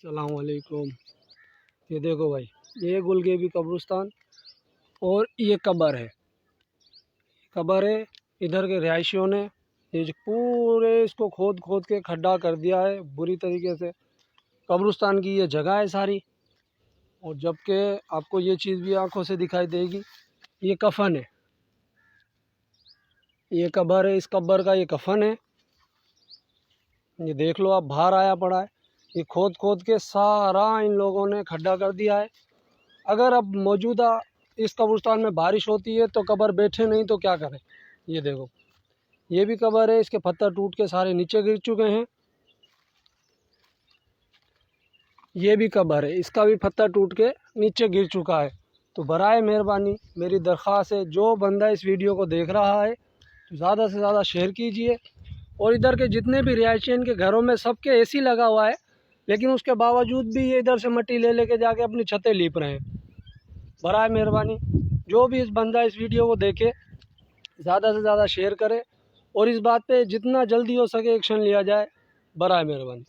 अस्सलाम वालेकुम। ये देखो भाई, ये गुलगेबी कब्रिस्तान और ये कब्र है। इधर के रिहायशियों ने ये जो पूरे इसको खोद खोद के खड्डा कर दिया है बुरी तरीके से। कब्रिस्तान की ये जगह है सारी, और जबकि आपको ये चीज़ भी आंखों से दिखाई देगी। ये कफन है, ये कब्र है, इस कब्र का ये कफन है। ये देख लो आप, बाहर आया पड़ा है। ये खोद खोद के सारा इन लोगों ने खड्डा कर दिया है। अगर अब मौजूदा इस कब्रिस्तान में बारिश होती है तो कब्र बैठे, नहीं तो क्या करें। ये देखो, ये भी कब्र है, इसके पत्थर टूट के सारे नीचे गिर चुके हैं। ये भी कब्र है, इसका भी पत्थर टूट के नीचे गिर चुका है। तो बराए मेहरबानी मेरी दरख्वास्त है, जो बंदा इस वीडियो को देख रहा है तो ज़्यादा से ज़्यादा शेयर कीजिए। और इधर के जितने भी रिहायशियन के घरों में सबके एसी लगा हुआ है, लेकिन उसके बावजूद भी ये इधर से मिट्टी ले लेके जाके अपनी छतें लीप रहे हैं। बराए मेहरबानी जो भी इस बंदा इस वीडियो को देखे, ज़्यादा से ज़्यादा शेयर करे और इस बात पे जितना जल्दी हो सके एक्शन लिया जाए। बराए मेहरबानी।